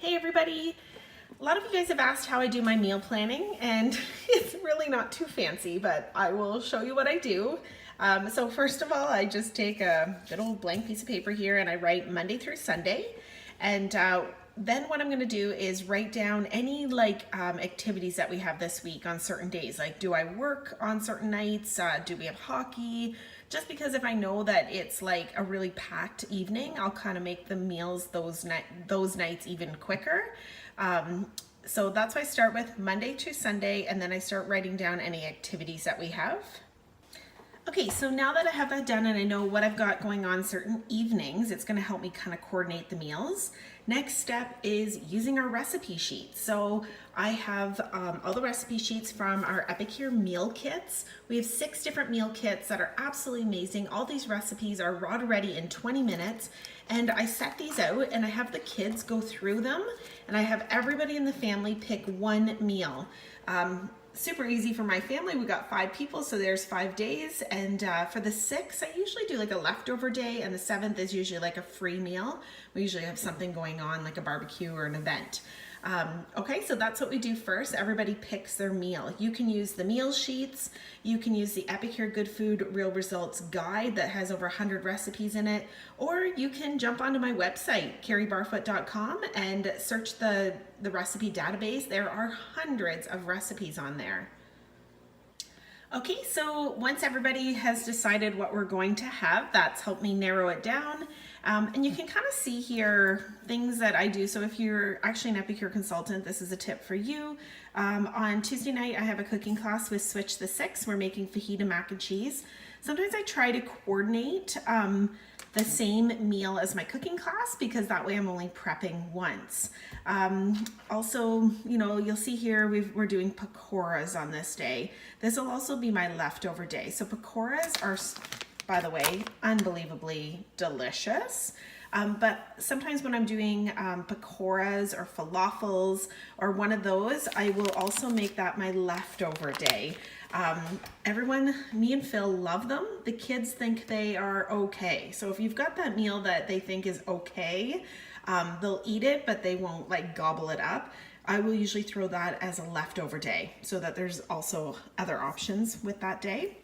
Hey everybody! A lot of you guys have asked how I do my meal planning, and it's really not too fancy, but I will show you what I do. So first of all, I just take a good old blank piece of paper here and I write Monday through Sunday. And then what I'm gonna do is write down any activities that we have this week on certain days. Like, do I work on certain nights? Do we have hockey? Just because if I know that it's like a really packed evening, I'll kind of make the meals those nights even quicker. So that's why I start with Monday to Sunday, and then I start writing down any activities that we have. Okay, so now that I have that done and I know what I've got going on certain evenings, it's going to help me kind of coordinate the meals. Next step is using our recipe sheets. So I have all the recipe sheets from our Epicure meal kits. We have 6 different meal kits that are absolutely amazing. All these recipes are raw to ready in 20 minutes. And I set these out and I have the kids go through them, and I have everybody in the family pick one meal. Super easy for my family. We got 5 people, so there's 5 days. And for the 6th, I usually do like a leftover day, and the 7th is usually like a free meal. We usually have something going on, like a barbecue or an event. Okay, so that's what we do first. Everybody picks their meal. You can use the meal sheets. You can use the Epicure Good Food Real Results guide that has over 100 recipes in it. Or you can jump onto my website, carriebarfoot.com, and search the recipe database. There are hundreds of recipes on there. Okay, so once everybody has decided what we're going to have, that's helped me narrow it down. And you can kind of see here things that I do. So if you're actually an Epicure consultant, this is a tip for you. On Tuesday night, I have a cooking class with Switch the Six. We're making fajita mac and cheese. Sometimes I try to coordinate the same meal as my cooking class, because that way I'm only prepping once. Also, you know, you'll see here we're doing pakoras on this day. This will also be my leftover day. So pakoras are, by the way, unbelievably delicious. But sometimes when I'm doing pakoras or falafels or one of those, I will also make that my leftover day. Everyone, me and Phil love them. The kids think they are okay. So if you've got that meal that they think is okay, they'll eat it, but they won't like gobble it up. I will usually throw that as a leftover day so that there's also other options with that day.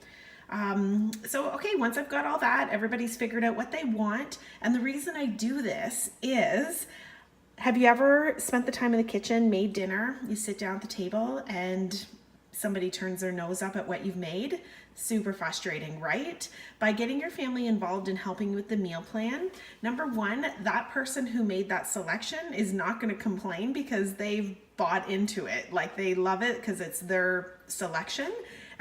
Okay, once I've got all that, everybody's figured out what they want. And the reason I do this is, have you ever spent the time in the kitchen, made dinner, you sit down at the table and somebody turns their nose up at what you've made? Super frustrating, right? By getting your family involved in helping with the meal plan, number one, that person who made that selection is not going to complain because they've bought into it. Like, they love it because it's their selection.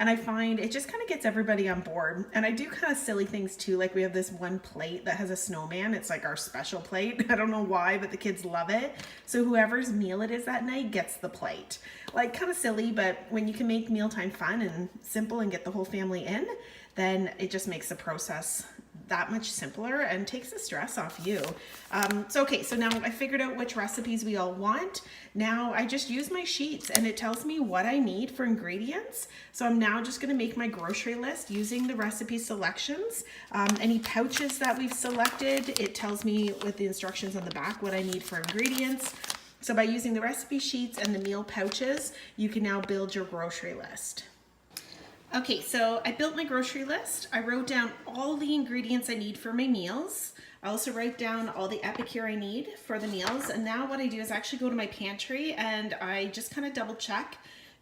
And I find it just kind of gets everybody on board. And I do kind of silly things too. Like, we have this one plate that has a snowman. It's like our special plate. I don't know why, but the kids love it. So whoever's meal it is that night gets the plate. Like, kind of silly, but when you can make mealtime fun and simple and get the whole family in, then it just makes the process that much simpler and takes the stress off you. So now I figured out which recipes we all want. Now I just use my sheets and it tells me what I need for ingredients. So I'm now just gonna make my grocery list using the recipe selections. Any pouches that we've selected, it tells me with the instructions on the back what I need for ingredients. So by using the recipe sheets and the meal pouches, you can now build your grocery list. Okay, so I built my grocery list. I wrote down all the ingredients I need for my meals. I also write down all the Epicure I need for the meals. And now what I do is actually go to my pantry and I just kind of double check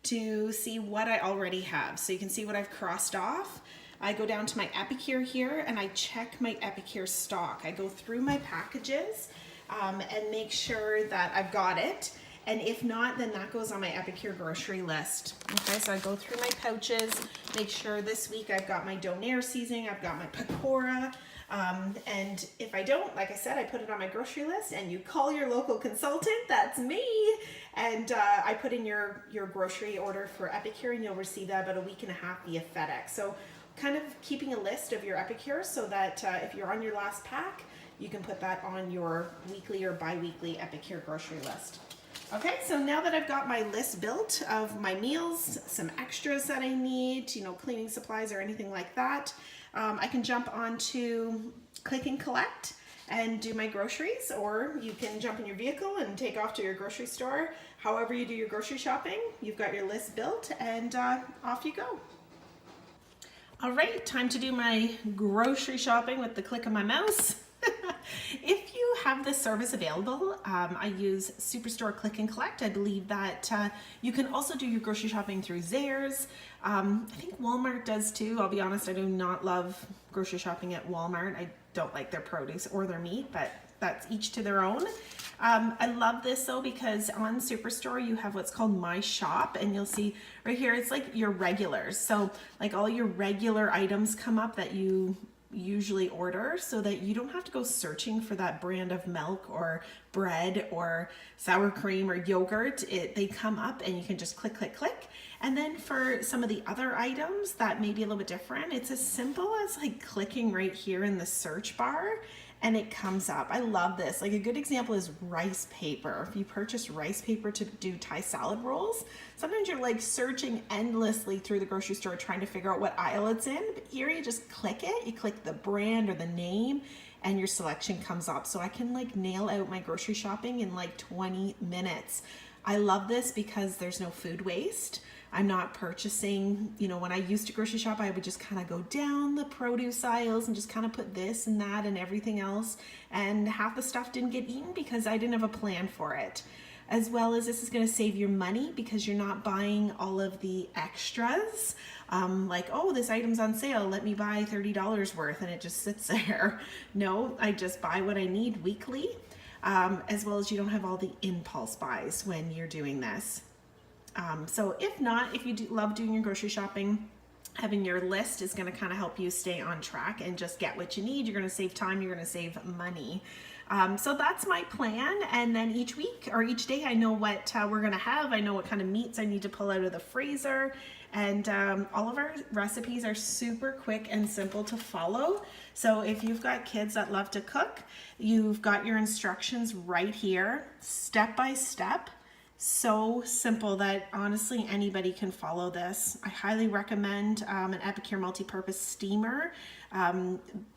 to see what I already have. So you can see what I've crossed off. I go down to my Epicure here and I check my Epicure stock. I go through my packages and make sure that I've got it. And if not, then that goes on my Epicure grocery list. Okay, so I go through my pouches, make sure this week I've got my donair seasoning, I've got my pakora. And if I don't, like I said, I put it on my grocery list and you call your local consultant, that's me. And I put in your grocery order for Epicure and you'll receive that about a week and a half via FedEx. So kind of keeping a list of your Epicure so that if you're on your last pack, you can put that on your weekly or bi-weekly Epicure grocery list. Okay, so now that I've got my list built of my meals, some extras that I need, you know, cleaning supplies or anything like that, I can jump onto Click and Collect and do my groceries, or you can jump in your vehicle and take off to your grocery store. However you do your grocery shopping, you've got your list built, and off you go. All right, time to do my grocery shopping with the click of my mouse. If you have this service available, I use Superstore Click and Collect. I believe that you can also do your grocery shopping through Zehrs. I think Walmart does too. I'll be honest, I do not love grocery shopping at Walmart. I don't like their produce or their meat, but that's each to their own. I love this though because on Superstore you have what's called My Shop, and you'll see right here it's like your regulars. So like all your regular items come up that you usually order, so that you don't have to go searching for that brand of milk or bread or sour cream or yogurt. They come up and you can just click, click, click. And then for some of the other items that may be a little bit different, it's as simple as like clicking right here in the search bar and it comes up. I love this. Like a good example is rice paper. If you purchase rice paper to do Thai salad rolls, sometimes you're like searching endlessly through the grocery store trying to figure out what aisle it's in. But here you just click it, you click the brand or the name, and your selection comes up. So I can like nail out my grocery shopping in like 20 minutes. I love this because there's no food waste. I'm not purchasing, you know, when I used to grocery shop, I would just kind of go down the produce aisles and just kind of put this and that and everything else. And half the stuff didn't get eaten because I didn't have a plan for it. As well as this is going to save your money because you're not buying all of the extras. Like, oh, this item's on sale, let me buy $30 worth, and it just sits there. No, I just buy what I need weekly. As well as you don't have all the impulse buys when you're doing this. So if not, if you love doing your grocery shopping, having your list is going to kind of help you stay on track and just get what you need. You're going to save time, you're going to save money. So that's my plan, and then each week or each day I know what we're going to have. I know what kind of meats I need to pull out of the freezer, and all of our recipes are super quick and simple to follow. So if you've got kids that love to cook, you've got your instructions right here, step by step. So simple that honestly anybody can follow this. I highly recommend an Epicure multi-purpose steamer.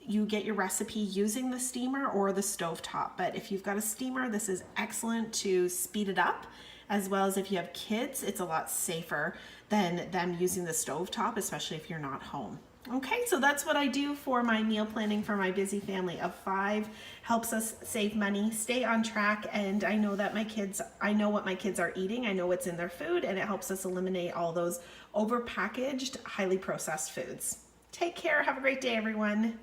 You get your recipe using the steamer or the stovetop, but if you've got a steamer, this is excellent to speed it up. As well as if you have kids, it's a lot safer than them using the stovetop, especially if you're not home. Okay, so that's what I do for my meal planning for my busy family of 5. Helps us save money, stay on track, and I know that I know what my kids are eating, I know what's in their food, and it helps us eliminate all those overpackaged, highly processed foods. Take care, have a great day, everyone.